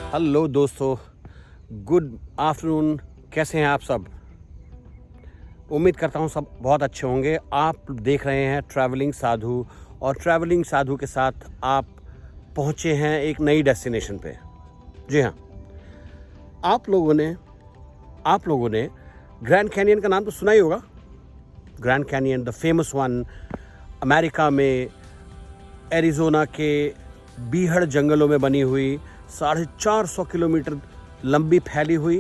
Hello दोस्तों, good afternoon. कैसे हैं आप सब? उम्मीद करता हूं सब बहुत अच्छे होंगे। आप देख रहे हैं ट्रैवलिंग साधु, और ट्रैवलिंग साधु के साथ आप पहुंचे हैं एक नई डेस्टिनेशन पे। जी हाँ, आप लोगों ने ग्रैंड कैनियन का नाम तो सुना ही होगा। Grand canyon, the famous one, America में एरिज़ोना के बीहड़ जंगलों में बनी हुई, 450 किलोमीटर लंबी फैली हुई,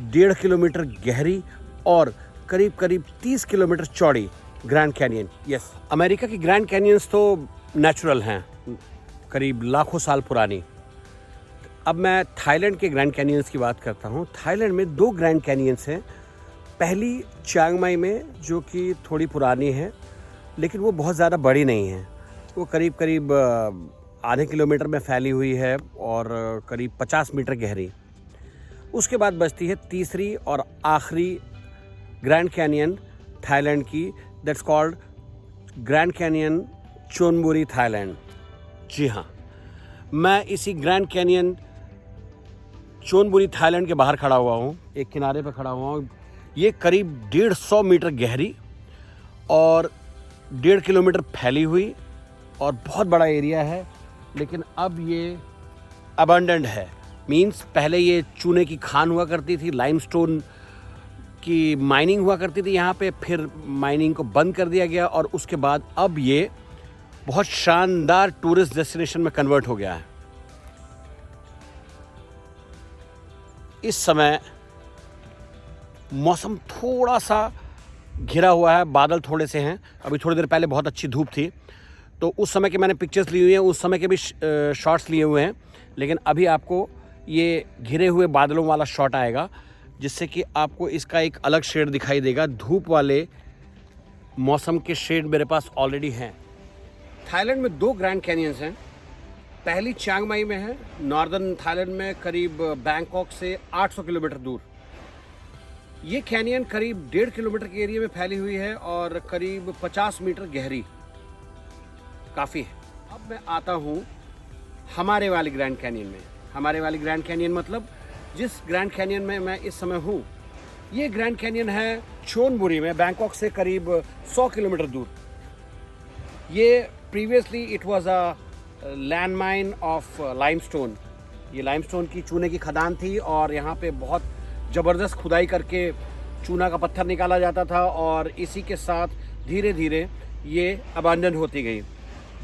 1.5 किलोमीटर गहरी और करीब करीब 30 किलोमीटर चौड़ी ग्रैंड कैनियन। यस, अमेरिका की ग्रैंड कैनियंस तो नेचुरल हैं, करीब लाखों साल पुरानी। अब मैं थाईलैंड के ग्रैंड कैनियंस की बात करता हूँ। थाईलैंड में 2 ग्रैंड कैनियंस हैं। पहली चियांग माई में, जो कि थोड़ी पुरानी है, लेकिन वो बहुत ज़्यादा बड़ी नहीं है। वो करीब करीब आधे किलोमीटर में फैली हुई है और करीब 50 मीटर गहरी। उसके बाद बचती है तीसरी और आखिरी ग्रैंड कैनियन थाईलैंड की, that's called Grand Canyon Chonburi, Thailand. जी हाँ, मैं इसी ग्रैंड कैनियन चोनबुरी थाईलैंड के बाहर खड़ा हुआ हूँ, एक किनारे पर खड़ा हुआ हूँ। ये करीब 150 मीटर गहरी और 1.5 किलोमीटर फैली हुई और बहुत बड़ा एरिया है, लेकिन अब ये अबंडेंड है। मीन्स पहले ये चूने की खान हुआ करती थी, लाइमस्टोन की माइनिंग हुआ करती थी यहाँ पे, फिर माइनिंग को बंद कर दिया गया और उसके बाद अब ये बहुत शानदार टूरिस्ट डेस्टिनेशन में कन्वर्ट हो गया है। इस समय मौसम थोड़ा सा घिरा हुआ है, बादल थोड़े से हैं। अभी थोड़ी देर पहले बहुत अच्छी धूप थी, तो उस समय के मैंने पिक्चर्स ली हुई हैं, उस समय के भी शॉट्स लिए हुए हैं। लेकिन अभी आपको ये घिरे हुए बादलों वाला शॉट आएगा, जिससे कि आपको इसका एक अलग शेड दिखाई देगा। धूप वाले मौसम के शेड मेरे पास ऑलरेडी हैं। थाईलैंड में 2 ग्रैंड कैनियंस हैं। पहली चियांग माई में है, नॉर्दर्न थाईलैंड में, करीब बैंकॉक से 800 किलोमीटर दूर। ये कैनियन करीब 1.5 किलोमीटर के एरिया में फैली हुई है और करीब 50 मीटर गहरी, काफ़ी है। अब मैं आता हूँ हमारे वाली ग्रैंड कैनियन में। हमारे वाली ग्रैंड कैनियन मतलब जिस ग्रैंड कैनियन में मैं इस समय हूँ, ये ग्रैंड कैनियन है चोनबुरी में, बैंकॉक से करीब 100 किलोमीटर दूर। ये previously it was a land mine of limestone. ये लाइमस्टोन की चूने की खदान थी और यहाँ पे बहुत ज़बरदस्त खुदाई करके चूना का पत्थर निकाला जाता था और इसी के साथ धीरे धीरे ये अबंडन होती गई।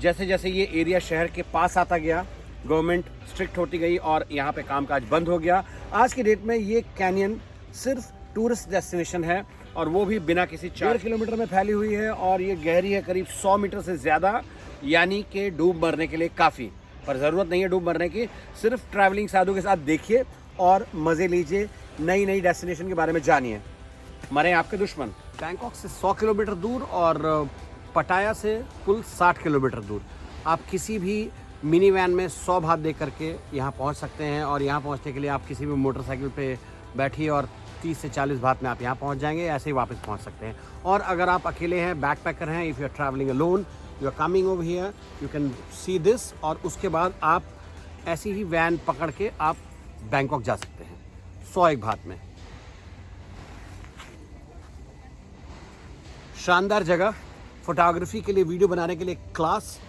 जैसे जैसे ये एरिया शहर के पास आता गया, गवर्नमेंट स्ट्रिक्ट होती गई और यहाँ पे कामकाज बंद हो गया। आज की डेट में ये कैनियन सिर्फ टूरिस्ट डेस्टिनेशन है, और वो भी बिना किसी 4 किलोमीटर में फैली हुई है और ये गहरी है करीब 100 मीटर से ज़्यादा, यानी कि डूब मरने के लिए काफ़ी। पर ज़रूरत नहीं है डूब मरने की, सिर्फ ट्रैवलिंग साधु के साथ देखिए और मज़े लीजिए, नई नई डेस्टिनेशन के बारे में जानिए। मरे आपके दुश्मन। बैंकॉक से 100 किलोमीटर दूर और पटाया से कुल 60 किलोमीटर दूर। आप किसी भी मिनी वैन में 100 बात दे करके यहाँ पहुँच सकते हैं, और यहाँ पहुँचने के लिए आप किसी भी मोटरसाइकिल पे बैठिए और 30 से 40 बात में आप यहाँ पहुँच जाएंगे, ऐसे ही वापस पहुँच सकते हैं। और अगर आप अकेले हैं, बैकपैकर हैं, if you are travelling alone, you are coming over here, you can see this, और उसके बाद आप ऐसी ही वैन पकड़ के आप बैंकॉक जा सकते हैं 101 बात में। शानदार जगह, फोटोग्राफी के लिए, वीडियो बनाने के लिए क्लास।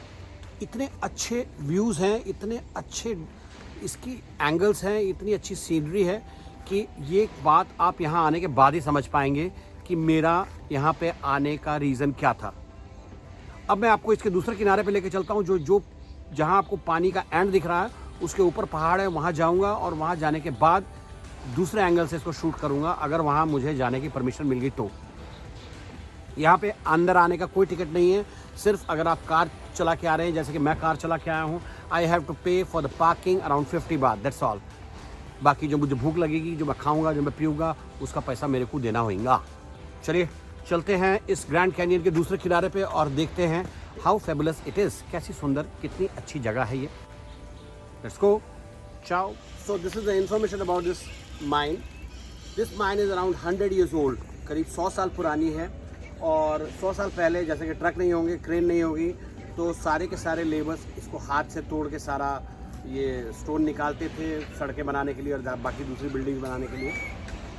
इतने अच्छे व्यूज़ हैं, इतने अच्छे इसकी एंगल्स हैं, इतनी अच्छी सीनरी है कि ये बात आप यहाँ आने के बाद ही समझ पाएंगे कि मेरा यहाँ पे आने का रीज़न क्या था। अब मैं आपको इसके दूसरे किनारे पे लेके चलता हूँ, जो जहाँ आपको पानी का एंड दिख रहा है, उसके ऊपर पहाड़ है, वहाँ जाऊँगा और वहाँ जाने के बाद दूसरे एंगल से इसको शूट करूँगा, अगर वहाँ मुझे जाने की परमिशन मिल गई तो। यहाँ पे अंदर आने का कोई टिकट नहीं है, सिर्फ अगर आप कार चला के आ रहे हैं, जैसे कि मैं कार चला के आया हूँ, आई हैव टू पे फॉर द पार्किंग अराउंड 50 बात, दैट्स ऑल। बाकी जो मुझे भूख लगेगी, जो मैं खाऊंगा, जो मैं पीऊँगा, उसका पैसा मेरे को देना होगा। चलिए चलते हैं इस ग्रैंड कैनियन के दूसरे किनारे पे और देखते हैं हाउ फेबुलस इट इज़। कैसी सुंदर, कितनी अच्छी जगह है ये। लेट्स गो, चाओ। So this is the information about this mine. This mine is around 100 years old, करीब 100 साल पुरानी है। और 100 साल पहले जैसे कि ट्रक नहीं होंगे, क्रेन नहीं होगी, तो सारे के सारे लेबर्स इसको हाथ से तोड़ के सारा ये स्टोन निकालते थे सड़कें बनाने के लिए और बाकी दूसरी बिल्डिंग बनाने के लिए।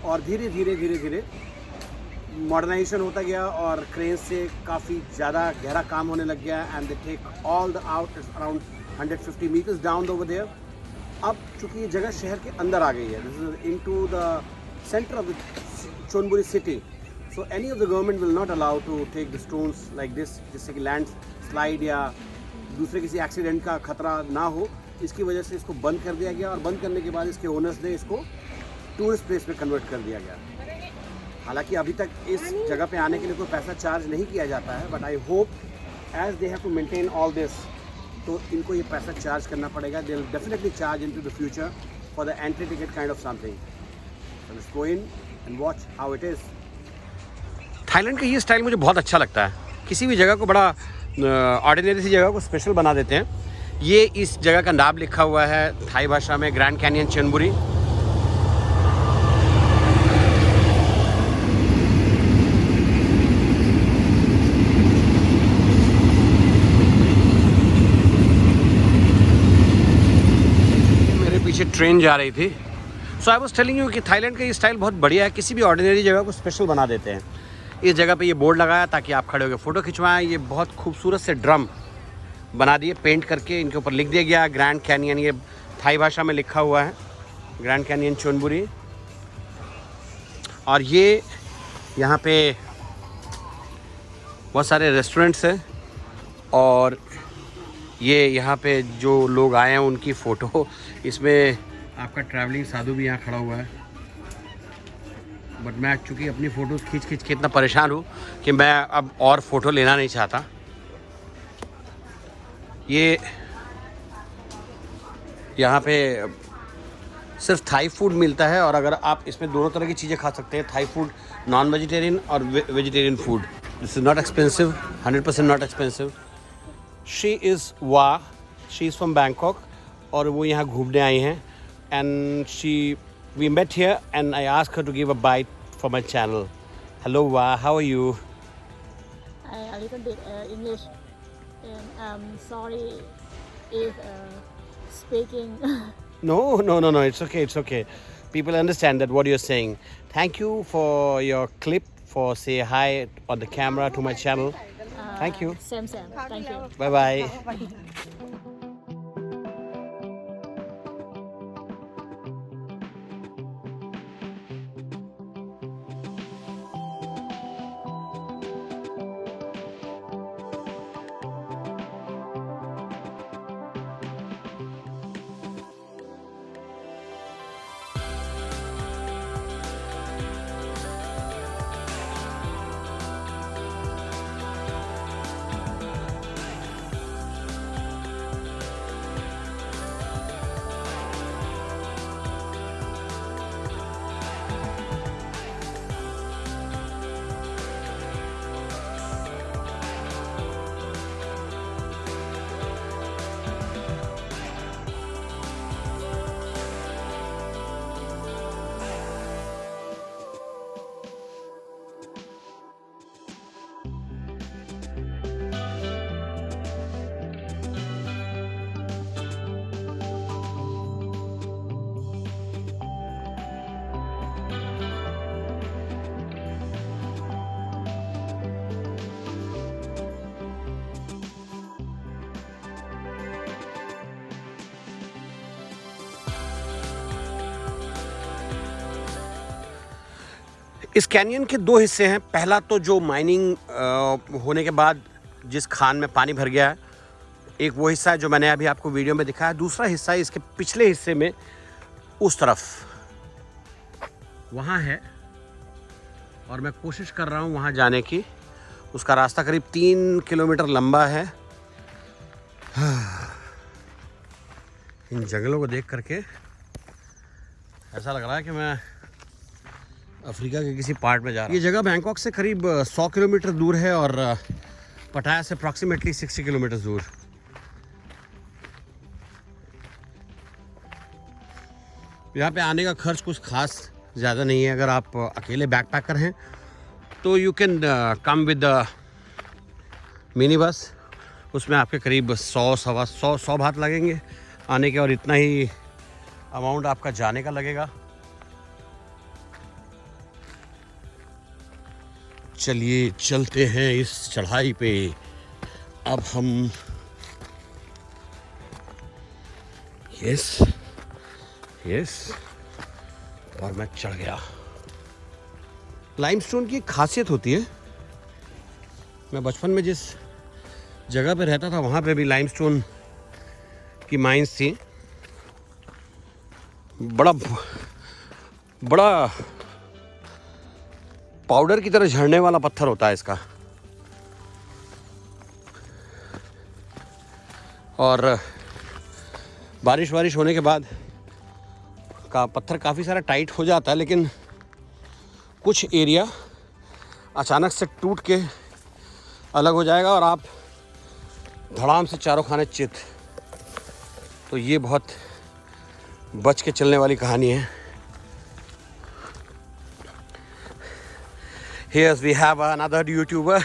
और धीरे धीरे मॉडर्नाइजेशन होता गया और क्रेन से काफ़ी ज़्यादा गहरा काम होने लग गया। And they take all the out around 150 metres down over there. अब चूँकि ये जगह शहर के अंदर आ गई है, this is into the centre of the Chonburi city, so any of the government will not allow to take the stones like this, जिससे कि लैंड स्लाइड या दूसरे किसी एक्सीडेंट का खतरा ना हो। इसकी वजह से इसको बंद कर दिया गया और बंद करने के बाद इसके ओनर्स ने इसको टूरिस्ट प्लेस में कन्वर्ट कर दिया गया। हालांकि अभी तक इस जगह पे आने के लिए कोई पैसा चार्ज नहीं किया जाता है, but I hope as they have to maintain all this, तो इनको ये पैसा चार्ज करना पड़ेगा। They will definitely charge in to the future for the entry ticket kind of something. So let's go in and watch how it is. Thailand का ये style मुझे बहुत अच्छा लगता है। किसी भी जगह को बड़ा ऑर्डिनरी सी जगह को स्पेशल बना देते हैं। ये इस जगह का नाम लिखा हुआ है थाई भाषा में, ग्रैंड कैनियन चोनबुरी। पीछे ट्रेन जा रही थी। सो आई वाज टेलिंग यू कि थाईलैंड का ये स्टाइल बहुत बढ़िया है। किसी भी ऑर्डिनरी जगह को स्पेशल बना देते हैं। इस जगह पे ये बोर्ड लगाया ताकि आप खड़े होकर फ़ोटो खिंचवाएं। ये बहुत खूबसूरत से ड्रम बना दिए पेंट करके, इनके ऊपर लिख दिया गया ग्रैंड कैनियन। ये थाई भाषा में लिखा हुआ है ग्रैंड कैनियन चोनबुरी। और ये यहाँ पे बहुत सारे रेस्टोरेंट्स हैं और ये यहाँ पे जो लोग आए हैं उनकी फ़ोटो, इसमें आपका ट्रैवलिंग साधु भी यहाँ खड़ा हुआ है। बट मैं चूँकि अपनी फ़ोटोज़ खींच के इतना परेशान हूँ कि मैं अब और फ़ोटो लेना नहीं चाहता। ये यहाँ पे सिर्फ थाई फूड मिलता है और अगर आप इसमें दोनों तरह की चीज़ें खा सकते हैं, थाई फूड, नॉन वेजिटेरियन और vegetarian food. This is not expensive, 100% not expensive. She is Wa, she is from Bangkok और वो यहाँ घूमने आई हैं। And we met here and I ask her to give a bite for my channel. Hello Wa, how are you? A little bit English, and I'm sorry if speaking. No, it's okay. People understand that what you're saying. Thank you for your clip, for say hi on the camera to my channel. Thank you. Same. Thank you. Bye bye. इस canyon के दो हिस्से हैं। पहला तो जो mining होने के बाद जिस खान में पानी भर गया है, एक वो हिस्सा है जो मैंने अभी आपको वीडियो में दिखाया। दूसरा हिस्सा है इसके पिछले हिस्से में उस तरफ वहाँ है और मैं कोशिश कर रहा हूँ वहाँ जाने की। उसका रास्ता करीब 3 किलोमीटर लंबा है। इन जंगलों को देख करके ऐसा लग रहा है कि मैं अफ्रीका के किसी पार्ट में जा रहा हूँ। ये जगह बैंकॉक से करीब 100 किलोमीटर दूर है और पटाया से अप्रॉक्सीमेटली 60 किलोमीटर दूर। यहाँ पे आने का खर्च कुछ खास ज़्यादा नहीं है। अगर आप अकेले बैकपैकर हैं तो you can come with mini bus. उसमें आपके करीब 100 बात लगेंगे आने के और इतना ही अमाउंट आपका जाने का लगेगा। चलिए चलते हैं इस चढ़ाई पे। अब हम यस और मैं चढ़ गया। लाइमस्टोन की एक खासियत होती है, मैं बचपन में जिस जगह पे रहता था वहाँ पे भी लाइमस्टोन की माइंस थी। बड़ा पाउडर की तरह झड़ने वाला पत्थर होता है इसका, और बारिश होने के बाद का पत्थर काफ़ी सारा टाइट हो जाता है, लेकिन कुछ एरिया अचानक से टूट के अलग हो जाएगा और आप धड़ाम से चारों खाने चित। तो ये बहुत बच के चलने वाली कहानी है। Here we have another YouTuber.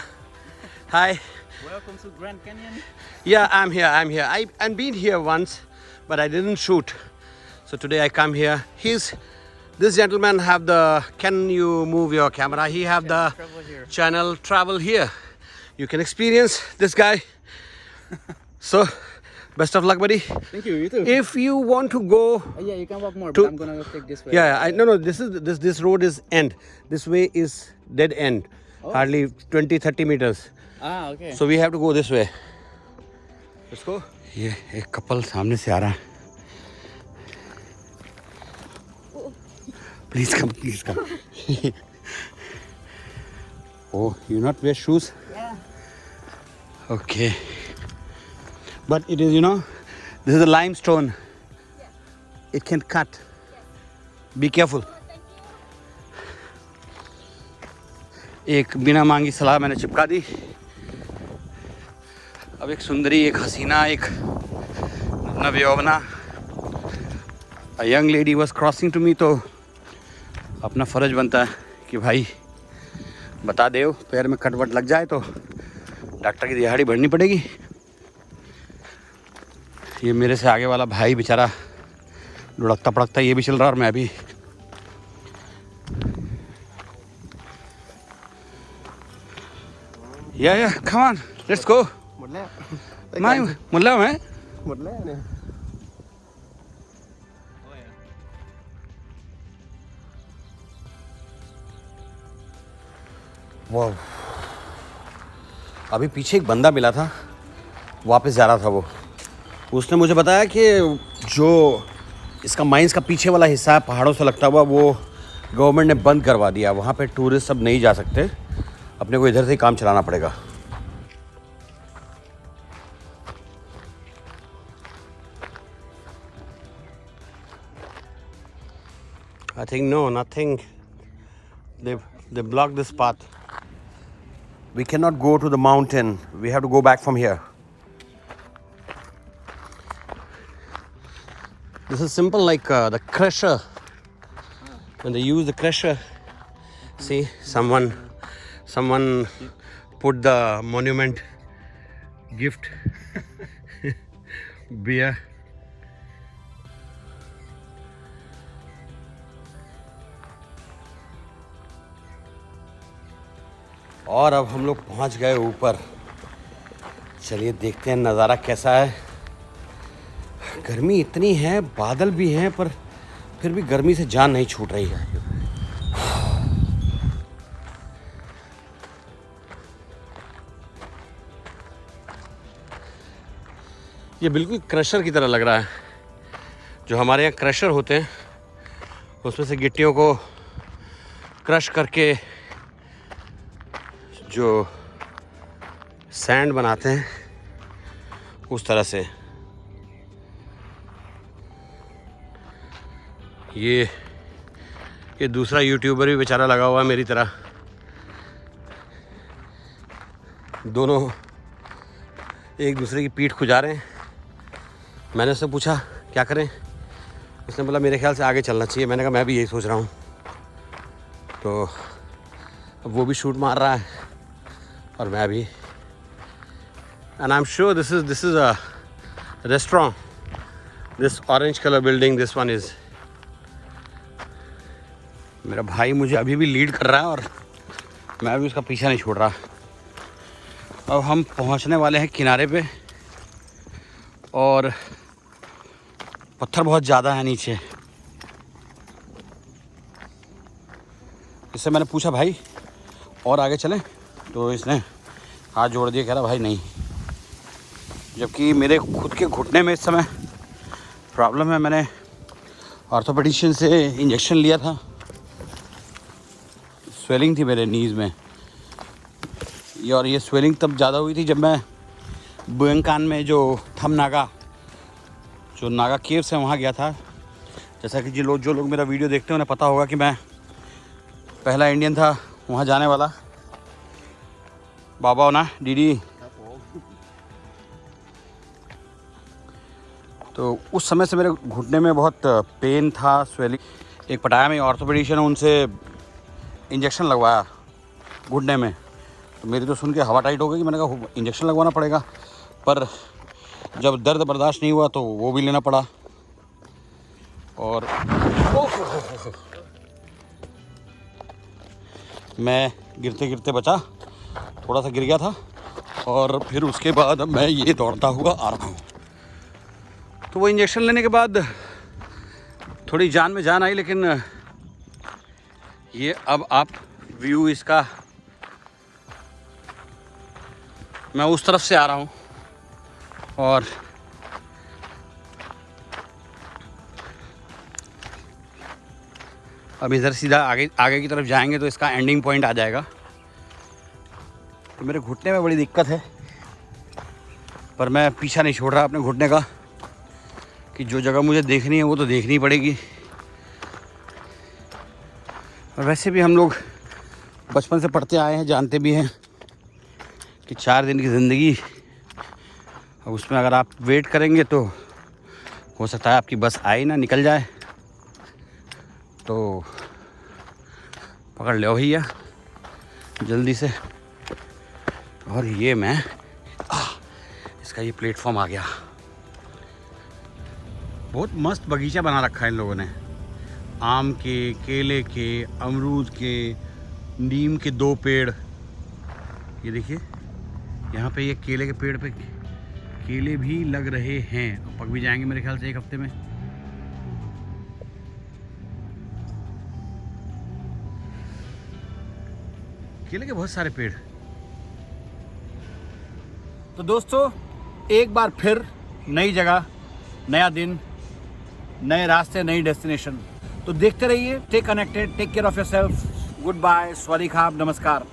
Hi. Welcome to Grand Canyon. Yeah, I'm here. I've been here once, but I didn't shoot. So today I come here. This gentleman have the. Can you move your camera? He have the channel Travel Here. You can experience this guy. So, best of luck, buddy. Thank you. You too. If you want to go, Yeah, you can walk more, To- but I'm gonna take this way. yeah, no. This road is end. This way is dead end. Hardly 20-30 meters. Ah, okay. So we have to go this way. Let's go. ये एक couple सामने से आ रहा है. Please come. Oh, you not wear shoes? Yeah. Okay. But it is, this is a limestone. It can cut. Be careful. एक बिना मांगी सलाह मैंने चिपका दी. अब एक सुंदरी, एक हसीना, एक नवयौवना, a young lady was crossing to me, तो अपना फ़र्ज बनता है कि भाई बता दे, पैर में कटवट लग जाए तो डॉक्टर की दिहाड़ी भरनी पड़ेगी. ये मेरे से आगे वाला भाई बेचारा लुढ़कता पड़कता ये भी चल रहा और मैं भी. Yeah, come on, let's go.หมดแล้ว ไม่หมดแล้วไหม หมดแล้วเนี่ย वाह, अभी पीछे एक बंदा मिला था, वापस जा रहा था वो. उसने मुझे बताया कि जो इसका माइंस का पीछे वाला हिस्सा है पहाड़ों से लगता हुआ, वो गवर्नमेंट ने बंद करवा दिया. वहाँ पे टूरिस्ट सब नहीं जा सकते, अपने को इधर से ही काम चलाना पड़ेगा. I think no, nothing. They blocked this path. We cannot go to the mountain. We have to go back from here. This is simple like the crusher. When they use the crusher, see, someone put the monument gift beer. और अब हम लोग पहुंच गए ऊपर. चलिए देखते हैं नज़ारा कैसा है. गर्मी इतनी है, बादल भी हैं, पर फिर भी गर्मी से जान नहीं छूट रही है. ये बिल्कुल क्रशर की तरह लग रहा है. जो हमारे यहाँ क्रशर होते हैं उसमें से गिट्टियों को क्रश करके जो सैंड बनाते हैं, उस तरह से. ये दूसरा यूट्यूबर भी बेचारा लगा हुआ है मेरी तरह. दोनों एक दूसरे की पीठ खुजा रहे हैं. मैंने उससे पूछा क्या करें, उसने बोला मेरे ख्याल से आगे चलना चाहिए. मैंने कहा मैं भी यही सोच रहा हूँ. तो अब वो भी शूट मार रहा है और मैं भी. And I am sure this is a restaurant this orange colour building, this one is. मेरा भाई मुझे अभी भी लीड कर रहा है और मैं भी उसका पीछा नहीं छोड़ रहा। अब हम पहुंचने वाले हैं किनारे पे और पत्थर बहुत ज़्यादा है नीचे। इससे मैंने पूछा भाई और आगे चलें, तो इसने हाथ जोड़ दिया, कह रहा भाई नहीं। जबकि मेरे खुद के घुटने में इस समय प्रॉब्लम है। मैंने ऑर्थोपेडिशियन से इंजेक्शन लिया था, स्वेलिंग थी मेरे नीज़ में, और ये स्वेलिंग तब ज़्यादा हुई थी जब मैं बुएंकान में जो थम नागा, जो नागा केव्स है, वहाँ गया था। जैसा कि जो लोग मेरा वीडियो देखते हैं उन्हें पता होगा कि मैं पहला इंडियन था वहाँ जाने वाला। बाबा ना डीडी। तो उस समय से मेरे घुटने में बहुत पेन था, स्वेलिंग। एक पटाया में ऑर्थोपेडिशियन, उनसे इंजेक्शन लगवाया घुटने में। तो मेरी तो सुन के हवा टाइट हो गई कि मैंने कहा इंजेक्शन लगवाना पड़ेगा, पर जब दर्द बर्दाश्त नहीं हुआ तो वो भी लेना पड़ा। और मैं गिरते गिरते बचा, थोड़ा सा गिर गया था और फिर उसके बाद मैं ये दौड़ता हुआ आ रहा हूँ। तो वो इंजेक्शन लेने के बाद थोड़ी जान में जान आई, लेकिन ये अब आप व्यू इसका, मैं उस तरफ से आ रहा हूँ और अब इधर सीधा आगे की तरफ जाएंगे तो इसका एंडिंग पॉइंट आ जाएगा। तो मेरे घुटने में बड़ी दिक्कत है, पर मैं पीछा नहीं छोड़ रहा अपने घुटने का, कि जो जगह मुझे देखनी है वो तो देखनी पड़ेगी। और वैसे भी हम लोग बचपन से पढ़ते आए हैं, जानते भी हैं कि 4 दिन की ज़िंदगी, अब उसमें अगर आप वेट करेंगे तो हो सकता है आपकी बस आए ना, निकल जाए। तो पकड़ लो भैया जल्दी से। और ये मैं इसका ये प्लेटफॉर्म आ गया। बहुत मस्त बगीचा बना रखा है इन लोगों ने, आम के, केले के, अमरूद के, नीम के 2 पेड़। ये देखिए यहाँ पे ये केले के पेड़ पे केले भी लग रहे हैं, पक भी जाएंगे मेरे ख्याल से 1 हफ्ते में। केले के बहुत सारे पेड़। तो दोस्तों एक बार फिर नई जगह, नया दिन, नए रास्ते, नई डेस्टिनेशन। तो देखते रहिए, take connected, take care of yourself. Goodbye, स्वादी खाब, नमस्कार।